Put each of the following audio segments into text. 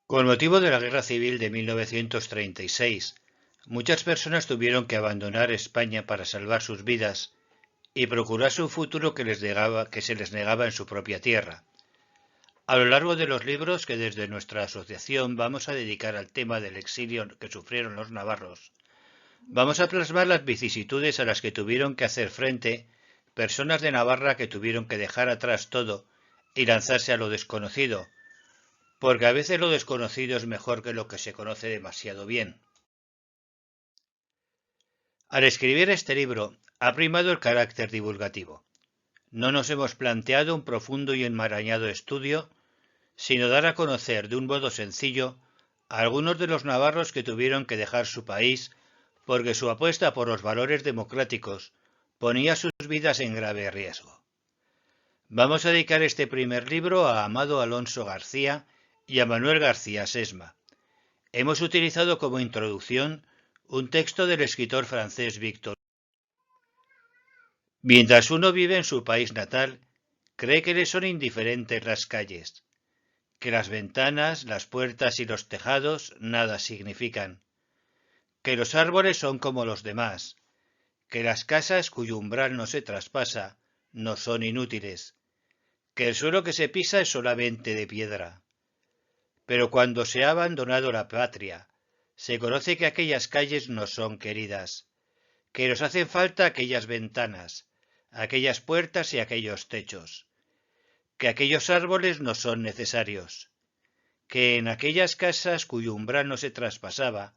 Con motivo de la Guerra Civil de 1936, muchas personas tuvieron que abandonar España para salvar sus vidas y procurarse un futuro que se les negaba en su propia tierra. A lo largo de los libros que desde nuestra asociación vamos a dedicar al tema del exilio que sufrieron los navarros, vamos a plasmar las vicisitudes a las que tuvieron que hacer frente personas de Navarra que tuvieron que dejar atrás todo y lanzarse a lo desconocido, porque a veces lo desconocido es mejor que lo que se conoce demasiado bien. Al escribir este libro, ha primado el carácter divulgativo. No nos hemos planteado un profundo y enmarañado estudio, sino dar a conocer de un modo sencillo a algunos de los navarros que tuvieron que dejar su país porque su apuesta por los valores democráticos ponía sus vidas en grave riesgo. Vamos a dedicar este primer libro a Amado Alonso García y a Manuel García Sesma. Hemos utilizado como introducción un texto del escritor francés Victor Hugo. Mientras uno vive en su país natal, cree que le son indiferentes las calles, que las ventanas, las puertas y los tejados nada significan, que los árboles son como los demás, que las casas cuyo umbral no se traspasa no son inútiles, que el suelo que se pisa es solamente de piedra. Pero cuando se ha abandonado la patria, se conoce que aquellas calles no son queridas, que nos hacen falta aquellas ventanas, aquellas puertas y aquellos techos, que aquellos árboles no son necesarios, que en aquellas casas cuyo umbral no se traspasaba,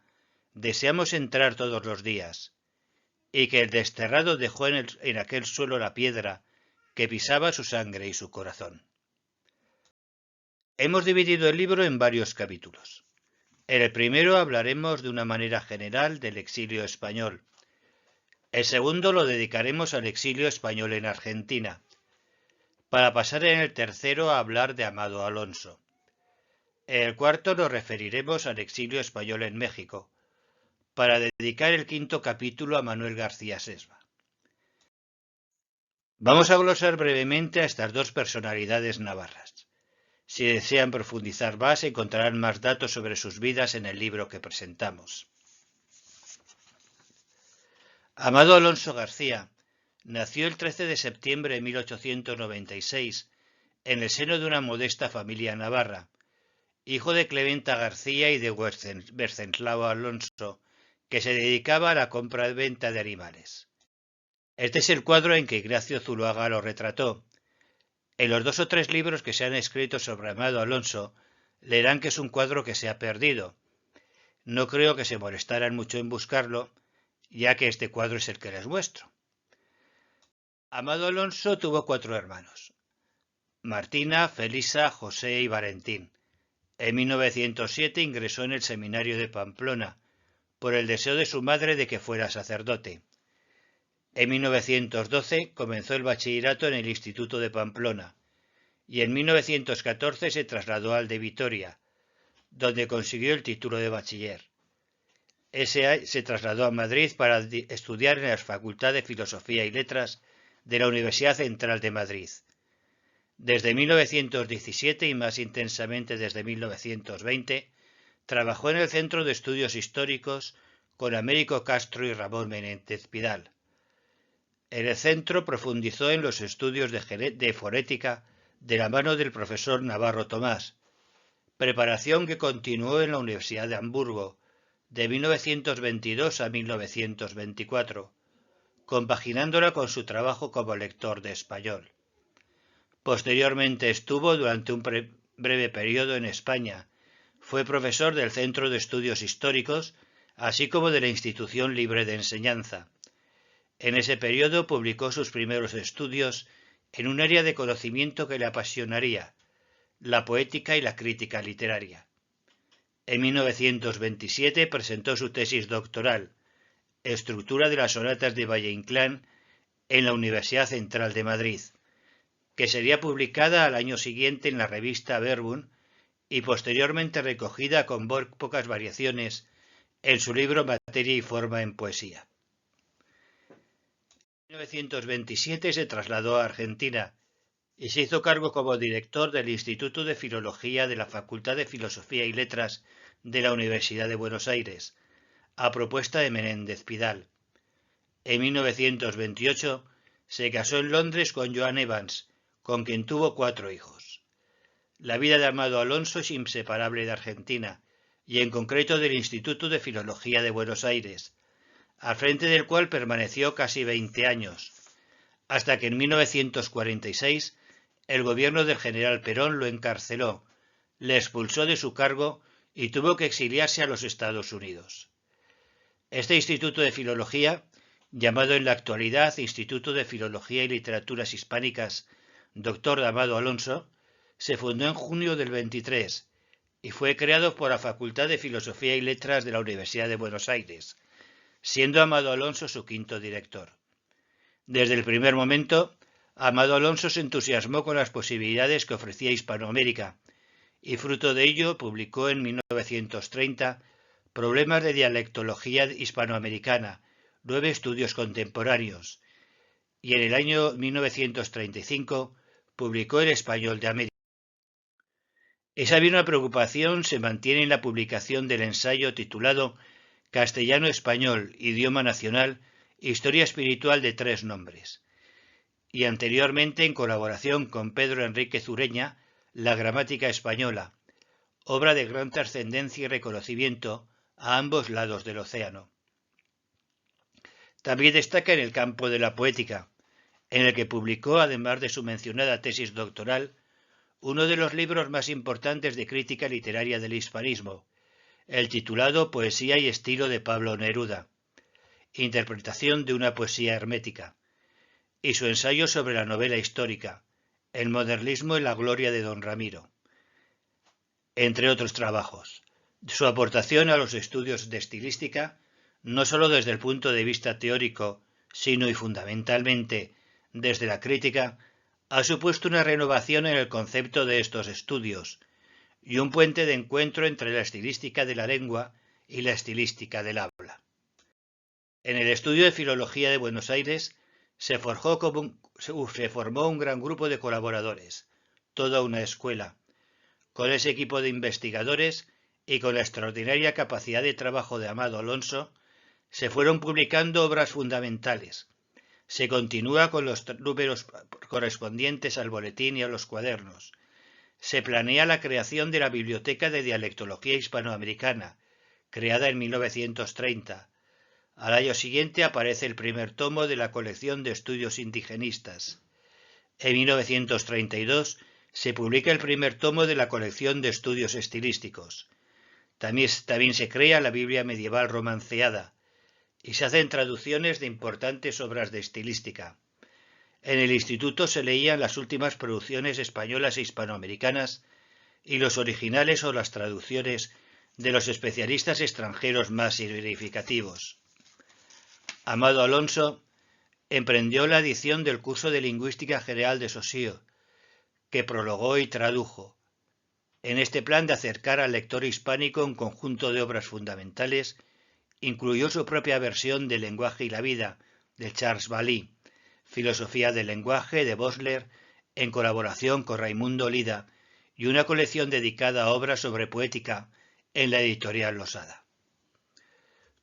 deseamos entrar todos los días, y que el desterrado dejó en aquel suelo la piedra que pisaba su sangre y su corazón. Hemos dividido el libro en varios capítulos. En el primero hablaremos de una manera general del exilio español. El segundo lo dedicaremos al exilio español en Argentina, para pasar en el tercero a hablar de Amado Alonso. En el cuarto nos referiremos al exilio español en México, para dedicar el quinto capítulo a Manuel García Sesma. Vamos a glosar brevemente a estas dos personalidades navarras. Si desean profundizar más, encontrarán más datos sobre sus vidas en el libro que presentamos. Amado Alonso García nació el 13 de septiembre de 1896 en el seno de una modesta familia navarra, hijo de Clementa García y de Wenceslao Alonso, que se dedicaba a la compra-venta de animales. Este es el cuadro en que Ignacio Zuloaga lo retrató. En los 2 o 3 libros que se han escrito sobre Amado Alonso, leerán que es un cuadro que se ha perdido. No creo que se molestaran mucho en buscarlo, ya que este cuadro es el que les muestro. Amado Alonso tuvo 4 hermanos: Martina, Felisa, José y Valentín. En 1907 ingresó en el seminario de Pamplona, por el deseo de su madre de que fuera sacerdote. En 1912 comenzó el bachillerato en el Instituto de Pamplona y en 1914 se trasladó al de Vitoria, donde consiguió el título de bachiller. Ese año se trasladó a Madrid para estudiar en la Facultad de Filosofía y Letras de la Universidad Central de Madrid. Desde 1917 y más intensamente desde 1920, trabajó en el Centro de Estudios Históricos con Américo Castro y Ramón Menéndez Pidal. En el centro profundizó en los estudios de fonética de la mano del profesor Navarro Tomás, preparación que continuó en la Universidad de Hamburgo de 1922 a 1924, compaginándola con su trabajo como lector de español. Posteriormente estuvo durante un breve periodo en España. Fue profesor del Centro de Estudios Históricos, así como de la Institución Libre de Enseñanza. En ese periodo publicó sus primeros estudios en un área de conocimiento que le apasionaría: la poética y la crítica literaria. En 1927 presentó su tesis doctoral, Estructura de las sonatas de Valle-Inclán, en la Universidad Central de Madrid, que sería publicada al año siguiente en la revista Verbum y posteriormente recogida con pocas variaciones en su libro Materia y forma en poesía. En 1927 se trasladó a Argentina y se hizo cargo como director del Instituto de Filología de la Facultad de Filosofía y Letras de la Universidad de Buenos Aires, a propuesta de Menéndez Pidal. En 1928 se casó en Londres con Joan Evans, con quien tuvo 4 hijos. La vida de Amado Alonso es inseparable de Argentina, y en concreto del Instituto de Filología de Buenos Aires, al frente del cual permaneció casi 20 años, hasta que en 1946 el gobierno del general Perón lo encarceló, le expulsó de su cargo y tuvo que exiliarse a los Estados Unidos. Este Instituto de Filología, llamado en la actualidad Instituto de Filología y Literaturas Hispánicas Dr. Amado Alonso, se fundó en junio del 23 y fue creado por la Facultad de Filosofía y Letras de la Universidad de Buenos Aires, siendo Amado Alonso su 5º director. Desde el primer momento, Amado Alonso se entusiasmó con las posibilidades que ofrecía Hispanoamérica y fruto de ello publicó en 1930 Problemas de dialectología hispanoamericana, 9 estudios contemporáneos, y en el año 1935 publicó El español de América. Esa misma preocupación se mantiene en la publicación del ensayo titulado Castellano-Español, Idioma Nacional, Historia Espiritual de 3 nombres, y anteriormente en colaboración con Pedro Enríquez Ureña, La Gramática Española, obra de gran trascendencia y reconocimiento a ambos lados del océano. También destaca en el campo de la poética, en el que publicó, además de su mencionada tesis doctoral, uno de los libros más importantes de crítica literaria del hispanismo, el titulado Poesía y estilo de Pablo Neruda, interpretación de una poesía hermética, y su ensayo sobre la novela histórica, el modernismo y la gloria de don Ramiro, entre otros trabajos. Su aportación a los estudios de estilística, no sólo desde el punto de vista teórico, sino y fundamentalmente desde la crítica, ha supuesto una renovación en el concepto de estos estudios y un puente de encuentro entre la estilística de la lengua y la estilística del habla. En el estudio de Filología de Buenos Aires se formó un gran grupo de colaboradores, toda una escuela, con ese equipo de investigadores y con la extraordinaria capacidad de trabajo de Amado Alonso, se fueron publicando obras fundamentales. Se continúa con los números correspondientes al boletín y a los cuadernos. Se planea la creación de la Biblioteca de Dialectología Hispanoamericana, creada en 1930. Al año siguiente aparece el primer tomo de la colección de estudios indigenistas. En 1932 se publica el primer tomo de la colección de estudios estilísticos. También se crea la Biblia medieval romanceada y se hacen traducciones de importantes obras de estilística. En el instituto se leían las últimas producciones españolas e hispanoamericanas y los originales o las traducciones de los especialistas extranjeros más significativos. Amado Alonso emprendió la edición del curso de Lingüística General de Saussure, que prologó y tradujo. En este plan de acercar al lector hispánico un conjunto de obras fundamentales, incluyó su propia versión de Lenguaje y la vida, de Charles Vallee, Filosofía del lenguaje, de Bosler, en colaboración con Raimundo Lida, y una colección dedicada a obras sobre poética en la editorial Losada.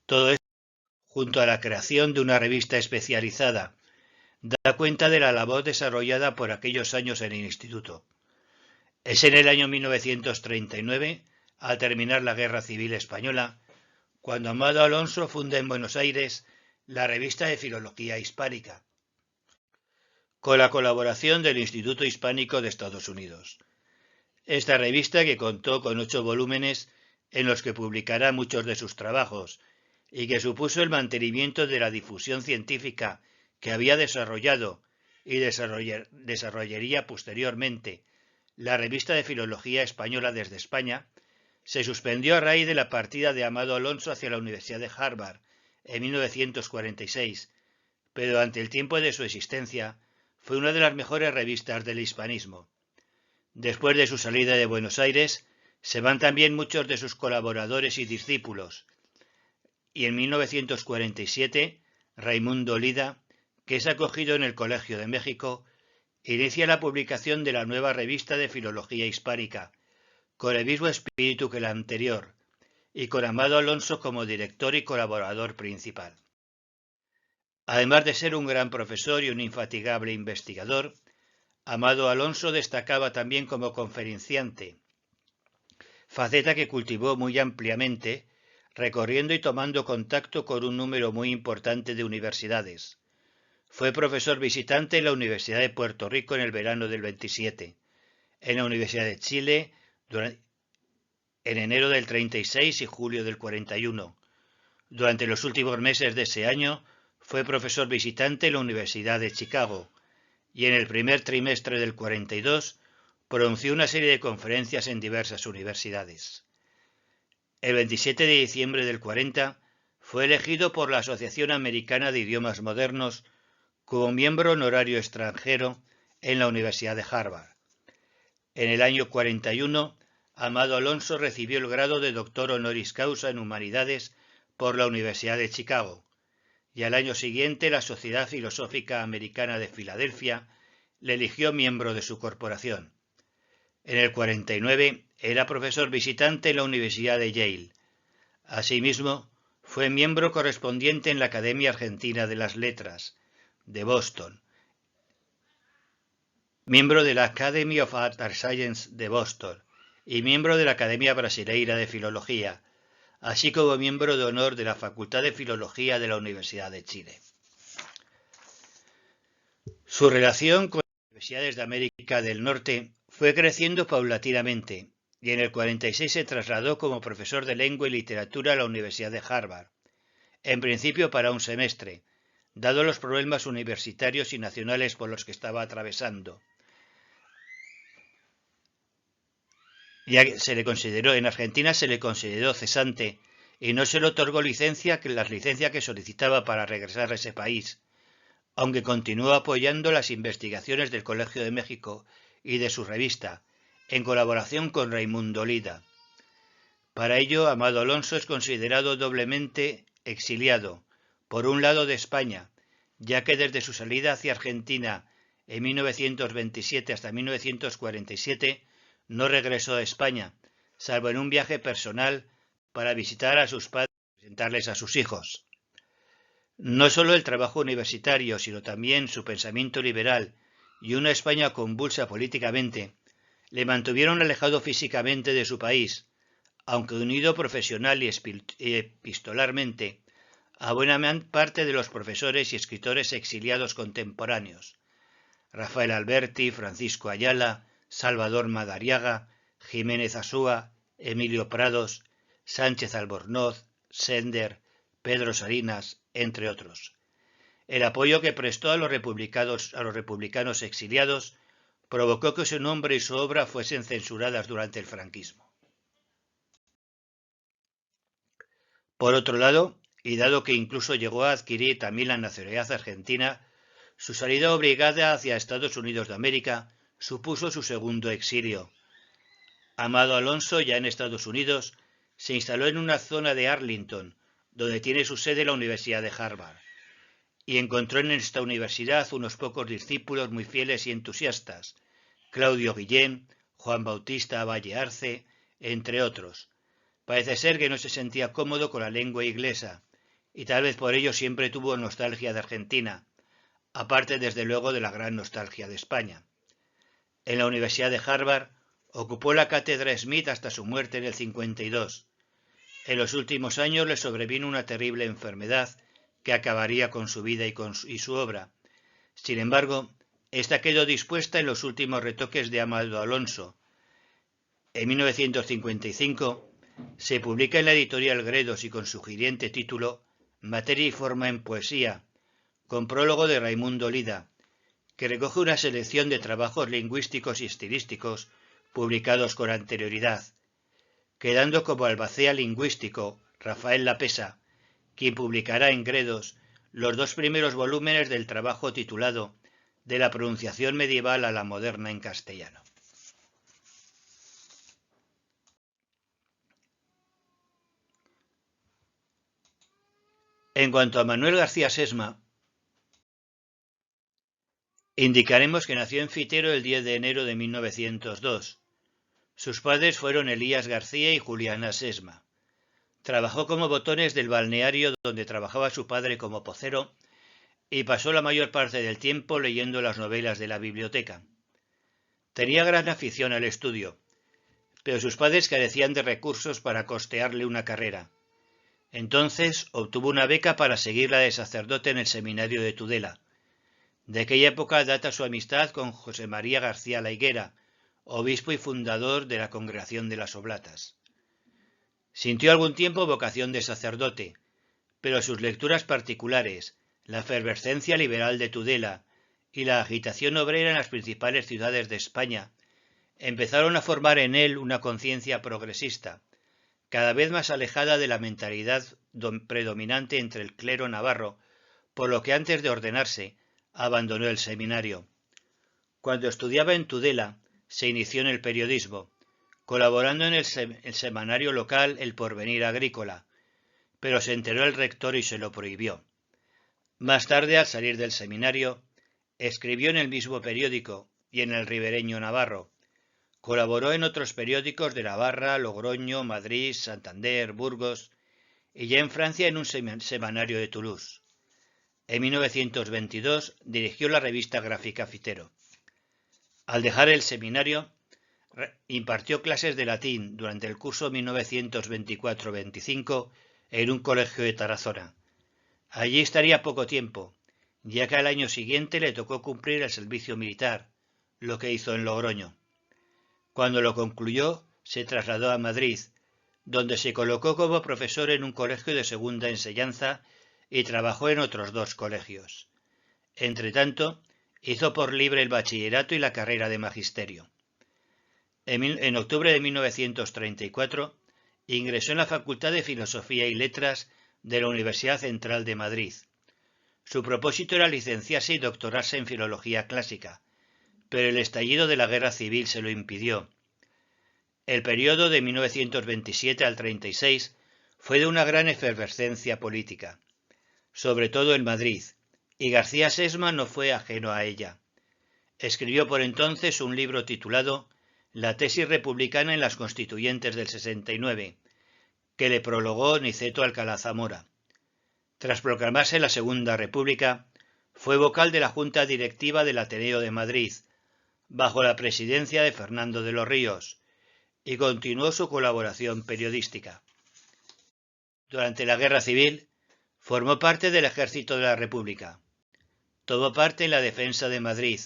Todo esto, junto a la creación de una revista especializada, da cuenta de la labor desarrollada por aquellos años en el instituto. Es en el año 1939, al terminar la Guerra Civil Española, cuando Amado Alonso funda en Buenos Aires la Revista de Filología Hispánica, con la colaboración del Instituto Hispánico de Estados Unidos. Esta revista, que contó con 8 volúmenes en los que publicará muchos de sus trabajos y que supuso el mantenimiento de la difusión científica que había desarrollado y desarrollaría posteriormente la Revista de Filología Española desde España, se suspendió a raíz de la partida de Amado Alonso hacia la Universidad de Harvard en 1946, pero durante el tiempo de su existencia fue una de las mejores revistas del hispanismo. Después de su salida de Buenos Aires, se van también muchos de sus colaboradores y discípulos, y en 1947 Raimundo Lida, que es acogido en el Colegio de México, inicia la publicación de la nueva revista de Filología Hispánica, con el mismo espíritu que la anterior, y con Amado Alonso como director y colaborador principal. Además de ser un gran profesor y un infatigable investigador, Amado Alonso destacaba también como conferenciante, faceta que cultivó muy ampliamente, recorriendo y tomando contacto con un número muy importante de universidades. Fue profesor visitante en la Universidad de Puerto Rico en el verano del 27, en la Universidad de Chile en enero del 36 y julio del 41. Durante los últimos meses de ese año fue profesor visitante en la Universidad de Chicago y en el primer trimestre del 42 pronunció una serie de conferencias en diversas universidades. El 27 de diciembre del 40 fue elegido por la Asociación Americana de Idiomas Modernos como miembro honorario extranjero en la Universidad de Harvard. En el año 41, Amado Alonso recibió el grado de doctor honoris causa en Humanidades por la Universidad de Chicago, y al año siguiente la Sociedad Filosófica Americana de Filadelfia le eligió miembro de su corporación. En el 49 era profesor visitante en la Universidad de Yale. Asimismo, fue miembro correspondiente en la Academia Argentina de las Letras, de Boston, miembro de la Academy of Art and Science de Boston y miembro de la Academia Brasileira de Filología, así como miembro de honor de la Facultad de Filología de la Universidad de Chile. Su relación con las universidades de América del Norte fue creciendo paulatinamente y en el 46 se trasladó como profesor de lengua y literatura a la Universidad de Harvard, en principio para un semestre, dado los problemas universitarios y nacionales por los que estaba atravesando. Ya que en Argentina se le consideró cesante y no se le otorgó la licencia que solicitaba para regresar a ese país, aunque continuó apoyando las investigaciones del Colegio de México y de su revista, en colaboración con Raimundo Lida. Para ello, Amado Alonso es considerado doblemente exiliado, por un lado de España, ya que desde su salida hacia Argentina en 1927 hasta 1947 no regresó a España, salvo en un viaje personal para visitar a sus padres y presentarles a sus hijos. No solo el trabajo universitario, sino también su pensamiento liberal y una España convulsa políticamente, le mantuvieron alejado físicamente de su país, aunque unido profesional y epistolarmente a buena parte de los profesores y escritores exiliados contemporáneos, Rafael Alberti, Francisco Ayala, Salvador Madariaga, Jiménez Asúa, Emilio Prados, Sánchez Albornoz, Sender, Pedro Salinas, entre otros. El apoyo que prestó a los republicanos exiliados provocó que su nombre y su obra fuesen censuradas durante el franquismo. Por otro lado, y dado que incluso llegó a adquirir también la nacionalidad argentina, su salida obligada hacia Estados Unidos de América supuso su segundo exilio. Amado Alonso, ya en Estados Unidos, se instaló en una zona de Arlington, donde tiene su sede la Universidad de Harvard, y encontró en esta universidad unos pocos discípulos muy fieles y entusiastas, Claudio Guillén, Juan Bautista Valle Arce, entre otros. Parece ser que no se sentía cómodo con la lengua inglesa, y tal vez por ello siempre tuvo nostalgia de Argentina, aparte desde luego de la gran nostalgia de España. En la Universidad de Harvard ocupó la cátedra Smith hasta su muerte en el 52. En los últimos años le sobrevino una terrible enfermedad que acabaría con su vida y su obra. Sin embargo, esta quedó dispuesta en los últimos retoques de Amado Alonso. En 1955 se publica en la editorial Gredos y con su hiriente título Materia y forma en poesía, con prólogo de Raimundo Lida, que recoge una selección de trabajos lingüísticos y estilísticos publicados con anterioridad, quedando como albacea lingüístico Rafael Lapesa, quien publicará en Gredos los dos primeros volúmenes del trabajo titulado De la pronunciación medieval a la moderna en castellano. En cuanto a Manuel García Sesma, Indicaremos que nació en Fitero el 10 de enero de 1902. Sus padres fueron Elías García y Juliana Sesma. Trabajó como botones del balneario donde trabajaba su padre como pocero y pasó la mayor parte del tiempo leyendo las novelas de la biblioteca. Tenía gran afición al estudio, pero sus padres carecían de recursos para costearle una carrera. Entonces obtuvo una beca para seguirla de sacerdote en el seminario de Tudela. De aquella época data su amistad con José María García La Higuera, obispo y fundador de la Congregación de las Oblatas. Sintió algún tiempo vocación de sacerdote, pero sus lecturas particulares, la efervescencia liberal de Tudela y la agitación obrera en las principales ciudades de España empezaron a formar en él una conciencia progresista, cada vez más alejada de la mentalidad predominante entre el clero navarro, por lo que antes de ordenarse abandonó el seminario. Cuando estudiaba en Tudela, se inició en el periodismo, colaborando en el semanario local El Porvenir Agrícola, pero se enteró el rector y se lo prohibió. Más tarde, al salir del seminario, escribió en el mismo periódico y en el Ribereño Navarro. Colaboró en otros periódicos de Navarra, Logroño, Madrid, Santander, Burgos y ya en Francia en un semanario de Toulouse. En 1922 dirigió la revista gráfica Fitero. Al dejar el seminario, impartió clases de latín durante el curso 1924-25 en un colegio de Tarazona. Allí estaría poco tiempo, ya que al año siguiente le tocó cumplir el servicio militar, lo que hizo en Logroño. Cuando lo concluyó, se trasladó a Madrid, donde se colocó como profesor en un colegio de segunda enseñanza y trabajó en otros 2 colegios. Entretanto, hizo por libre el bachillerato y la carrera de magisterio. En octubre de 1934 ingresó en la Facultad de Filosofía y Letras de la Universidad Central de Madrid. Su propósito era licenciarse y doctorarse en Filología Clásica, pero el estallido de la Guerra Civil se lo impidió. El periodo de 1927 al 36 fue de una gran efervescencia política, sobre todo en Madrid, y García Sesma no fue ajeno a ella. Escribió por entonces un libro titulado La tesis republicana en las constituyentes del 69, que le prologó Niceto Alcalá Zamora. Tras proclamarse la Segunda República, fue vocal de la Junta Directiva del Ateneo de Madrid, bajo la presidencia de Fernando de los Ríos, y continuó su colaboración periodística. Durante la Guerra Civil, formó parte del Ejército de la República. Tomó parte en la defensa de Madrid,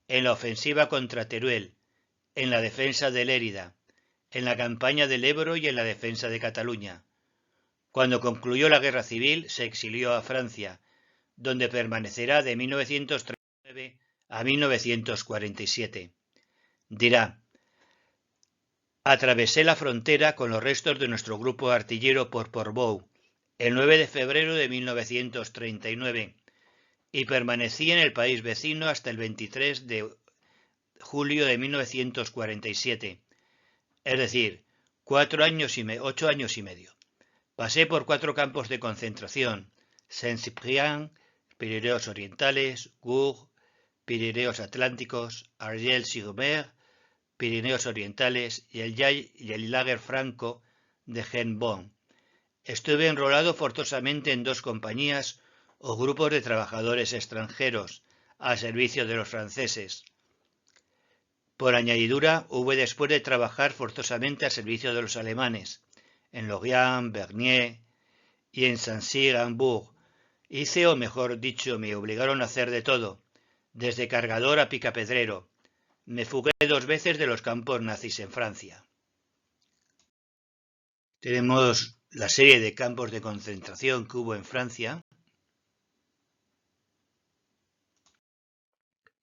en la ofensiva contra Teruel, en la defensa de Lérida, en la campaña del Ebro y en la defensa de Cataluña. Cuando concluyó la Guerra Civil, se exilió a Francia, donde permanecerá de 1939 a 1947. Dirá: atravesé la frontera con los restos de nuestro grupo artillero por Portbou el 9 de febrero de 1939 y permanecí en el país vecino hasta el 23 de julio de 1947, es decir, 8 años y medio. Pasé por 4 campos de concentración: Saint-Cyprien, Pirineos Orientales, Gour, Pirineos Atlánticos, Argel-sur-Mer, Pirineos Orientales y el Lager Franco de Hennebonne. Estuve enrolado forzosamente en 2 compañías o grupos de trabajadores extranjeros al servicio de los franceses. Por añadidura, hubo después de trabajar forzosamente al servicio de los alemanes, en Lorient, Bernier y en Saint-Cyr-Hambourg. Hice, o mejor dicho, me obligaron a hacer de todo, desde cargador a picapedrero. Me fugué 2 veces de los campos nazis en Francia. Tenemos la serie de campos de concentración que hubo en Francia.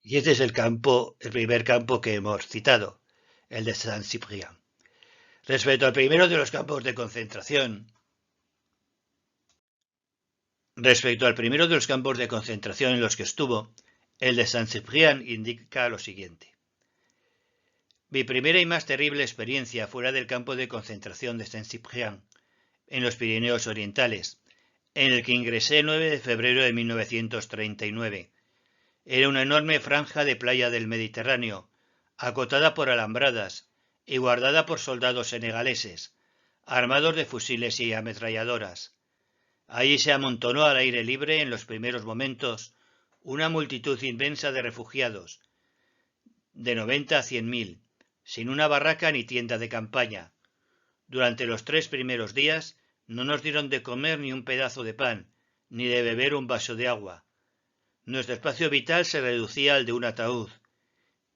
Y este es el primer campo que hemos citado, el de Saint-Cyprien. Respecto al primero de los campos de concentración, en los que estuvo, el de Saint-Cyprien indica lo siguiente: mi primera y más terrible experiencia fuera del campo de concentración de Saint-Cyprien, en los Pirineos Orientales, en el que ingresé el 9 de febrero de 1939. Era una enorme franja de playa del Mediterráneo, acotada por alambradas y guardada por soldados senegaleses, armados de fusiles y ametralladoras. Allí se amontonó al aire libre en los primeros momentos una multitud inmensa de refugiados, de 90 a 100.000, sin una barraca ni tienda de campaña. Durante los 3 primeros días no nos dieron de comer ni un pedazo de pan, ni de beber un vaso de agua. Nuestro espacio vital se reducía al de un ataúd,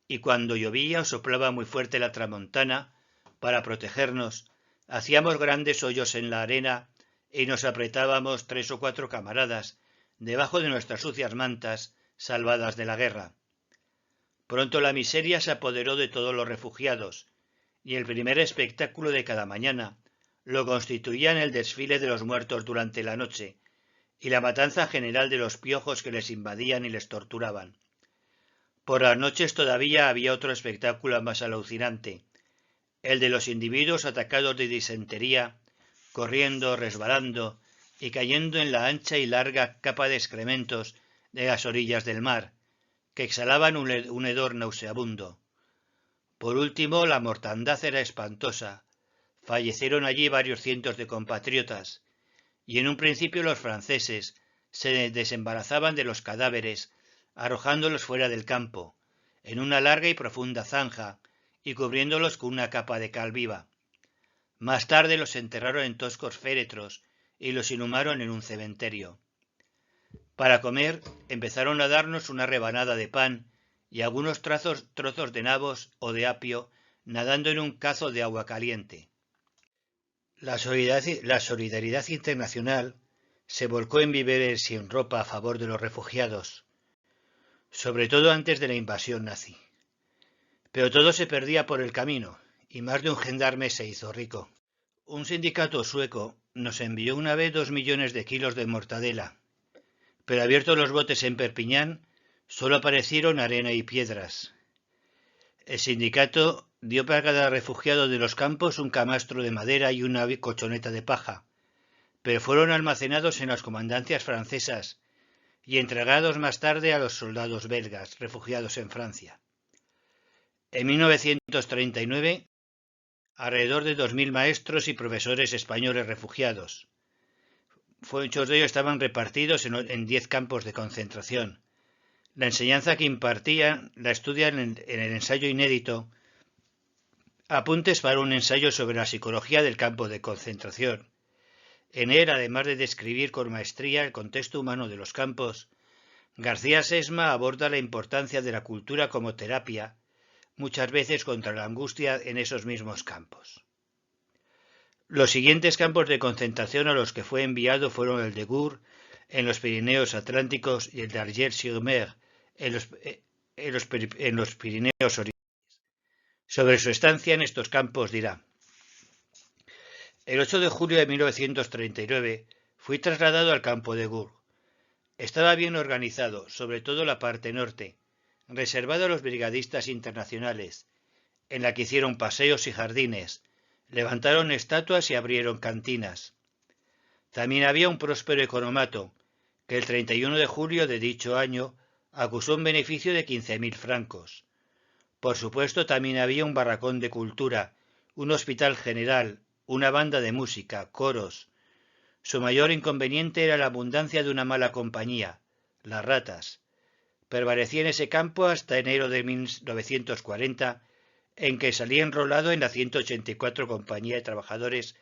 y cuando llovía o soplaba muy fuerte la tramontana, para protegernos, hacíamos grandes hoyos en la arena y nos apretábamos 3 o 4 camaradas debajo de nuestras sucias mantas salvadas de la guerra. Pronto la miseria se apoderó de todos los refugiados, y el primer espectáculo de cada mañana lo constituían el desfile de los muertos durante la noche y la matanza general de los piojos que les invadían y les torturaban. Por las noches todavía había otro espectáculo más alucinante, el de los individuos atacados de disentería, corriendo, resbalando y cayendo en la ancha y larga capa de excrementos de las orillas del mar, que exhalaban un hedor nauseabundo. Por último, la mortandad era espantosa. Fallecieron allí varios cientos de compatriotas, y en un principio los franceses se desembarazaban de los cadáveres, arrojándolos fuera del campo, en una larga y profunda zanja, y cubriéndolos con una capa de cal viva. Más tarde los enterraron en toscos féretros y los inhumaron en un cementerio. Para comer empezaron a darnos una rebanada de pan y algunos trozos de nabos o de apio nadando en un cazo de agua caliente. La solidaridad internacional se volcó en víveres y en ropa a favor de los refugiados, sobre todo antes de la invasión nazi. Pero todo se perdía por el camino, y más de un gendarme se hizo rico. Un sindicato sueco nos envió una vez 2 millones de kilos de mortadela, pero abiertos los botes en Perpiñán, solo aparecieron arena y piedras. El sindicato dio para cada refugiado de los campos un camastro de madera y una colchoneta de paja, pero fueron almacenados en las comandancias francesas y entregados más tarde a los soldados belgas refugiados en Francia. En 1939, alrededor de 2.000 maestros y profesores españoles refugiados. Muchos de ellos estaban repartidos en 10 campos de concentración. La enseñanza que impartían la estudian en el ensayo inédito Apuntes para un ensayo sobre la psicología del campo de concentración. En él, además de describir con maestría el contexto humano de los campos, García Sesma aborda la importancia de la cultura como terapia, muchas veces contra la angustia en esos mismos campos. Los siguientes campos de concentración a los que fue enviado fueron el de Gurs, en los Pirineos Atlánticos, y el de Argelès-sur-Mer, en los Pirineos Orientales. Sobre su estancia en estos campos dirá: el 8 de julio de 1939 fui trasladado al campo de Gurs. Estaba bien organizado, sobre todo la parte norte, reservado a los brigadistas internacionales, en la que hicieron paseos y jardines, levantaron estatuas y abrieron cantinas. También había un próspero economato, que el 31 de julio de dicho año acusó un beneficio de 15.000 francos. Por supuesto, también había un barracón de cultura, un hospital general, una banda de música, coros. Su mayor inconveniente era la abundancia de una mala compañía, las ratas. Permanecí en ese campo hasta enero de 1940, en que salí enrolado en la 184 Compañía de Trabajadores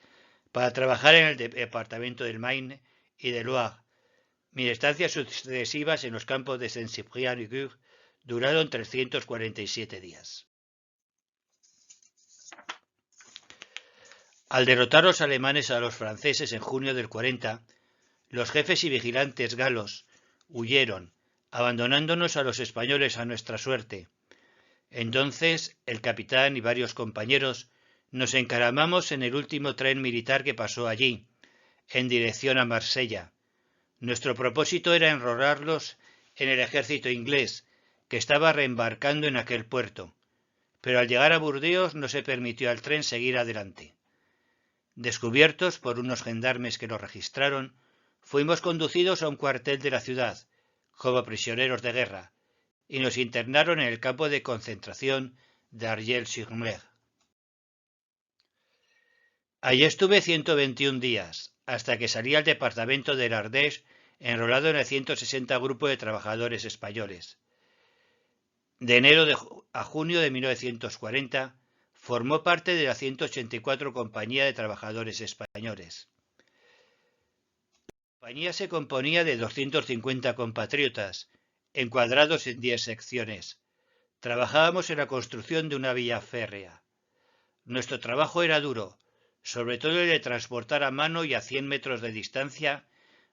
para trabajar en el departamento del Maine y de Loire. Mis estancias sucesivas en los campos de Saint-Cyprien y Gurs duraron 347 días. Al derrotar los alemanes a los franceses en junio del 40, los jefes y vigilantes galos huyeron, abandonándonos a los españoles a nuestra suerte. Entonces, el capitán y varios compañeros nos encaramamos en el último tren militar que pasó allí, en dirección a Marsella. Nuestro propósito era enrolarlos en el ejército inglés, que estaba reembarcando en aquel puerto, pero al llegar a Burdeos no se permitió al tren seguir adelante. Descubiertos por unos gendarmes que nos registraron, fuimos conducidos a un cuartel de la ciudad, como prisioneros de guerra, y nos internaron en el campo de concentración de Argel-sur-Mer. Allí estuve 121 días, hasta que salí al departamento del Ardèche enrolado en el 160 Grupo de Trabajadores Españoles. De enero a junio de 1940 formó parte de la 184 Compañía de Trabajadores Españoles. La compañía se componía de 250 compatriotas, encuadrados en 10 secciones. Trabajábamos en la construcción de una vía férrea. Nuestro trabajo era duro, sobre todo el de transportar a mano y a 100 metros de distancia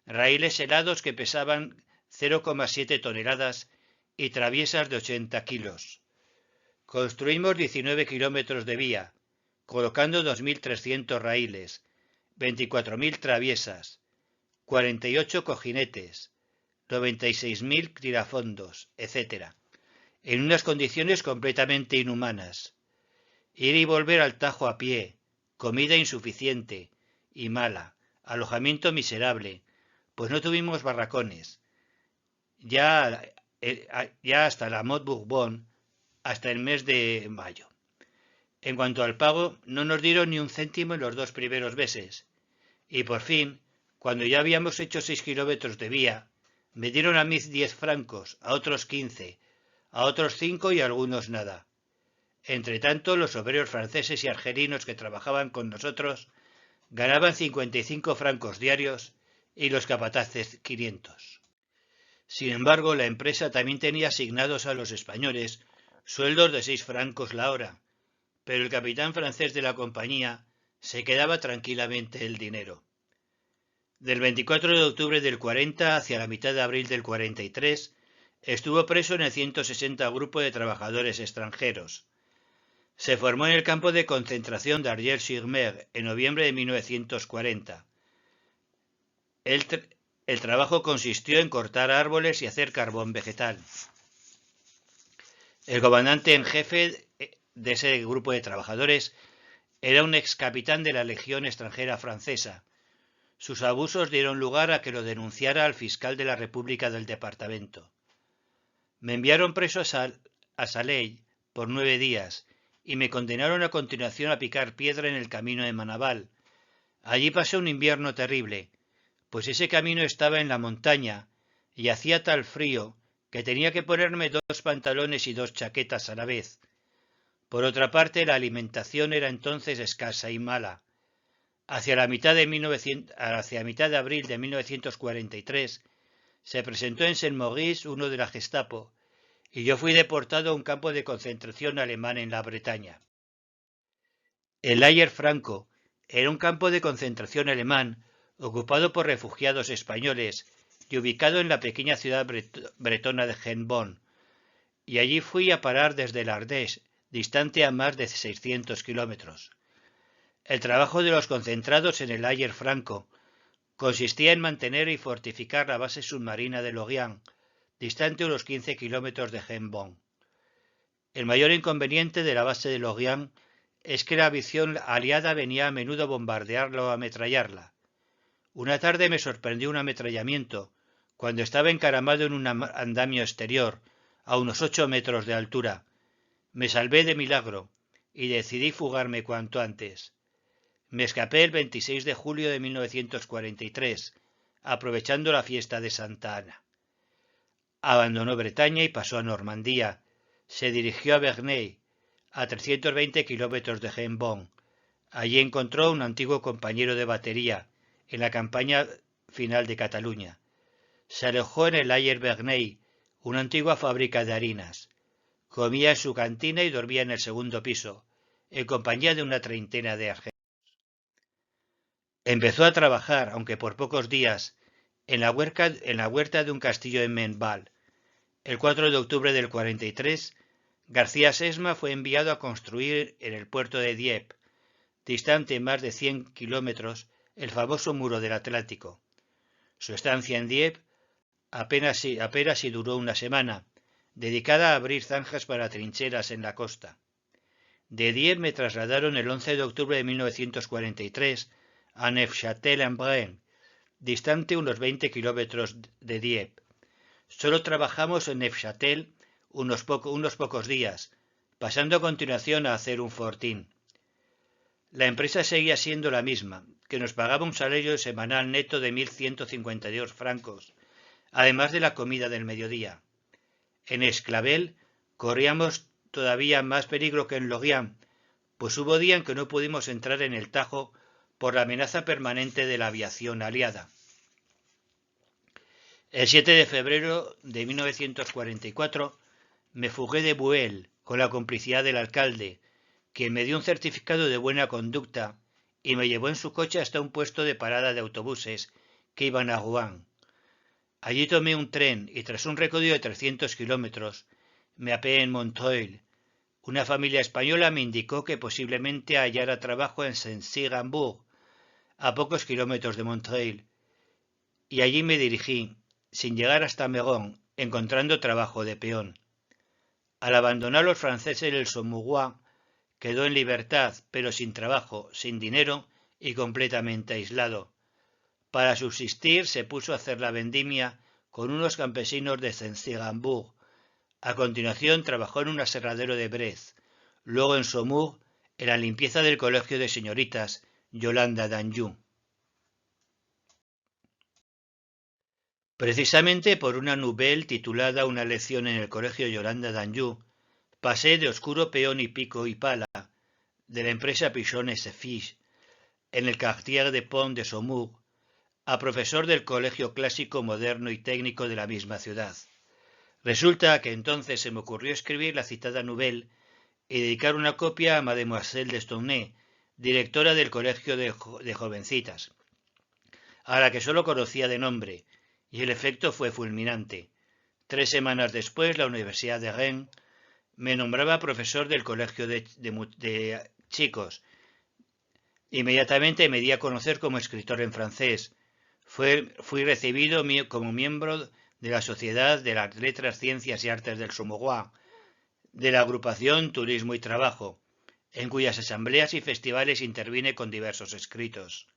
raíles helados que pesaban 0,7 toneladas y traviesas de 80 kilos. Construimos 19 kilómetros de vía, colocando 2.300 raíles, 24.000 traviesas, 48 cojinetes, 96.000 tirafondos, etc., en unas condiciones completamente inhumanas. Ir y volver al Tajo a pie, comida insuficiente y mala, alojamiento miserable, pues no tuvimos barracones. Ya hasta la Mot Bourbon, hasta el mes de mayo. En cuanto al pago, no nos dieron ni un céntimo en los 2 primeros meses. Y por fin, cuando ya habíamos hecho 6 kilómetros de vía, me dieron a mí 10 francos, a otros 15, a otros 5 y a algunos nada. Entretanto, los obreros franceses y argelinos que trabajaban con nosotros ganaban 55 francos diarios y los capataces 500. Sin embargo, la empresa también tenía asignados a los españoles sueldos de 6 francos la hora, pero el capitán francés de la compañía se quedaba tranquilamente el dinero. Del 24 de octubre del 40 hacia la mitad de abril del 43, estuvo preso en el 160 Grupo de Trabajadores Extranjeros. Se formó en el campo de concentración de Argel-sur-Mer en noviembre de 1940. El trabajo consistió en cortar árboles y hacer carbón vegetal. El comandante en jefe de ese grupo de trabajadores era un ex capitán de la Legión extranjera francesa. Sus abusos dieron lugar a que lo denunciara al fiscal de la República del departamento. Me enviaron preso a Saley por 9 días y me condenaron a continuación a picar piedra en el camino de Manaval. Allí pasé un invierno terrible, pues ese camino estaba en la montaña y hacía tal frío que tenía que ponerme 2 pantalones y 2 chaquetas a la vez. Por otra parte, la alimentación era entonces escasa y mala. Hacia mitad de abril de 1943 se presentó en Saint-Maurice uno de la Gestapo y yo fui deportado a un campo de concentración alemán en la Bretaña. El Lager Franco era un campo de concentración alemán ocupado por refugiados españoles y ubicado en la pequeña ciudad bretona de Hennebonne, y allí fui a parar desde el Ardèche, distante a más de 600 kilómetros. El trabajo de los concentrados en el Lager Franco consistía en mantener y fortificar la base submarina de Lorient, distante unos 15 kilómetros de Hennebonne. El mayor inconveniente de la base de Lorient es que la aviación aliada venía a menudo a bombardearla o a ametrallarla. Una tarde me sorprendió un ametrallamiento cuando estaba encaramado en un andamio exterior, a unos 8 metros de altura. Me salvé de milagro y decidí fugarme cuanto antes. Me escapé el 26 de julio de 1943, aprovechando la fiesta de Santa Ana. Abandonó Bretaña y pasó a Normandía. Se dirigió a Bernay, a 320 kilómetros de Hennebonne. Allí encontró un antiguo compañero de batería en la campaña final de Cataluña. Se alojó en el Lager Bernay, una antigua fábrica de harinas. Comía en su cantina y dormía en el segundo piso, en compañía de una treintena de argelinos. Empezó a trabajar, aunque por pocos días, en la huerta de un castillo en Menval. El 4 de octubre del 43, García Sesma fue enviado a construir en el puerto de Dieppe, distante más de 100 kilómetros, el famoso muro del Atlántico. Su estancia en Dieppe apenas si duró una semana, dedicada a abrir zanjas para trincheras en la costa. De Dieppe me trasladaron el 11 de octubre de 1943 a Neufchâtel-en-Brenne, distante unos 20 kilómetros de Dieppe. Solo trabajamos en Neufchâtel unos pocos días, pasando a continuación a hacer un fortín. La empresa seguía siendo la misma, que nos pagaba un salario semanal neto de 1.152 francos, además de la comida del mediodía. En Esclavel corríamos todavía más peligro que en Lorient, pues hubo día en que no pudimos entrar en el Tajo por la amenaza permanente de la aviación aliada. El 7 de febrero de 1944 me fugué de Buell con la complicidad del alcalde, quien me dio un certificado de buena conducta y me llevó en su coche hasta un puesto de parada de autobuses que iban a Rouen. Allí tomé un tren y tras un recorrido de 300 kilómetros me apeé en Montreuil. Una familia española me indicó que posiblemente hallara trabajo en Saint-Cyr-Hambourg, a pocos kilómetros de Montreuil, y allí me dirigí, sin llegar hasta Meron, encontrando trabajo de peón. Al abandonar los franceses el Saumurrois, quedó en libertad, pero sin trabajo, sin dinero y completamente aislado. Para subsistir se puso a hacer la vendimia con unos campesinos de Saint-Cyr-Hambourg. A continuación trabajó en un aserradero de Brest, luego en Saumur, en la limpieza del colegio de señoritas Yolanda d'Anjou. Precisamente por una nouvelle titulada Una lección en el colegio Yolanda d'Anjou, pasé de oscuro peón y pico y pala de la empresa Pichon et Fiche en el quartier de Pont de Saumur a profesor del colegio clásico moderno y técnico de la misma ciudad. Resulta que entonces se me ocurrió escribir la citada nouvelle y dedicar una copia a Mademoiselle Destournay, directora del colegio de jovencitas, a la que solo conocía de nombre, y el efecto fue fulminante. 3 semanas después, la Universidad de Rennes me nombraba profesor del colegio de chicos. Inmediatamente me di a conocer como escritor en francés. Fui recibido como miembro de la Sociedad de las Letras, Ciencias y Artes del Saumurrois, de la agrupación Turismo y Trabajo, en cuyas asambleas y festivales intervine con diversos escritos.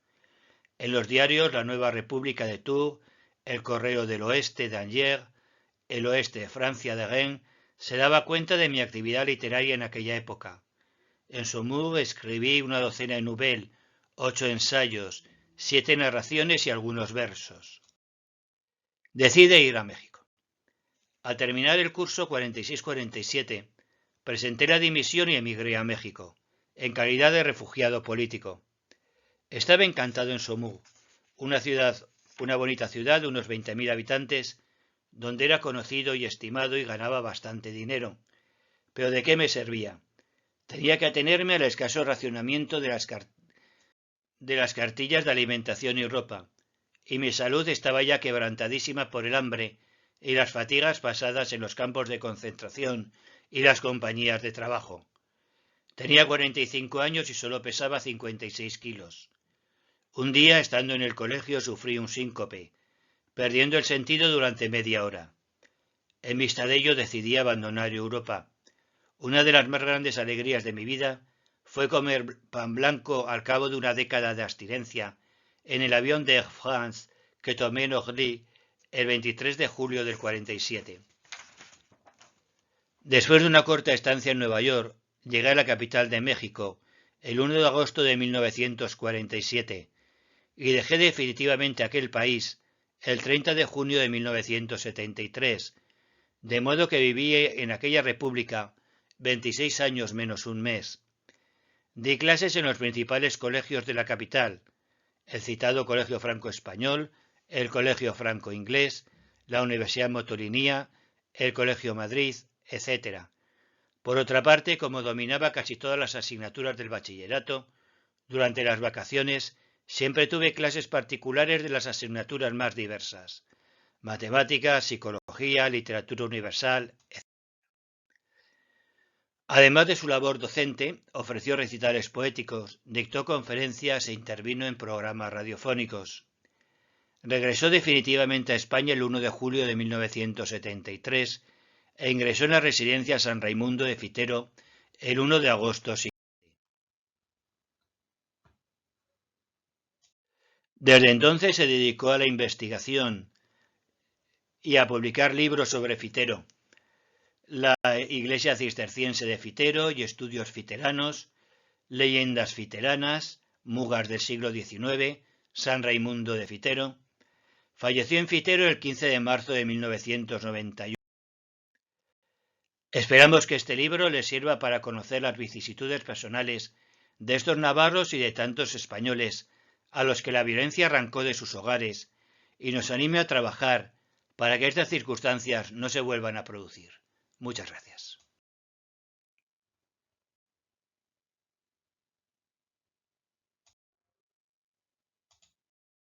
En los diarios La Nueva República de Tours, El Correo del Oeste de Angers, El Oeste de Francia de Rennes, se daba cuenta de mi actividad literaria en aquella época. En Saumur escribí una docena de novelas, 8 ensayos, 7 narraciones y algunos versos. Decide ir a México. Al terminar el curso 46-47, presenté la dimisión y emigré a México, en calidad de refugiado político. Estaba encantado en Saumur, una bonita ciudad de unos 20.000 habitantes, donde era conocido y estimado y ganaba bastante dinero. Pero ¿de qué me servía? Tenía que atenerme al escaso racionamiento de las cartillas de alimentación y ropa, y mi salud estaba ya quebrantadísima por el hambre y las fatigas pasadas en los campos de concentración y las compañías de trabajo. Tenía 45 años y solo pesaba 56 kilos. Un día, estando en el colegio, sufrí un síncope, perdiendo el sentido durante media hora. En vista de ello decidí abandonar Europa. Una de las más grandes alegrías de mi vida fue comer pan blanco al cabo de una década de abstinencia en el avión de Air France que tomé en Orly el 23 de julio del 47. Después de una corta estancia en Nueva York, llegué a la capital de México el 1 de agosto de 1947 y dejé definitivamente aquel país el 30 de junio de 1973, de modo que viví en aquella república 26 años menos un mes. Di clases en los principales colegios de la capital, el citado Colegio Franco-Español, el Colegio Franco-Inglés, la Universidad Motolinía, el Colegio Madrid, etc. Por otra parte, como dominaba casi todas las asignaturas del bachillerato, durante las vacaciones siempre tuve clases particulares de las asignaturas más diversas: matemáticas, psicología, literatura universal, etc. Además de su labor docente, ofreció recitales poéticos, dictó conferencias e intervino en programas radiofónicos. Regresó definitivamente a España el 1 de julio de 1973 e ingresó en la residencia San Raimundo de Fitero el 1 de agosto siguiente. Desde entonces se dedicó a la investigación y a publicar libros sobre Fitero. la Iglesia Cisterciense de Fitero y estudios fiteranos, leyendas fiteranas, mugas del siglo XIX, San Raimundo de Fitero. Falleció en Fitero el 15 de marzo de 1991. Esperamos que este libro les sirva para conocer las vicisitudes personales de estos navarros y de tantos españoles a los que la violencia arrancó de sus hogares y nos anime a trabajar para que estas circunstancias no se vuelvan a producir. Muchas gracias.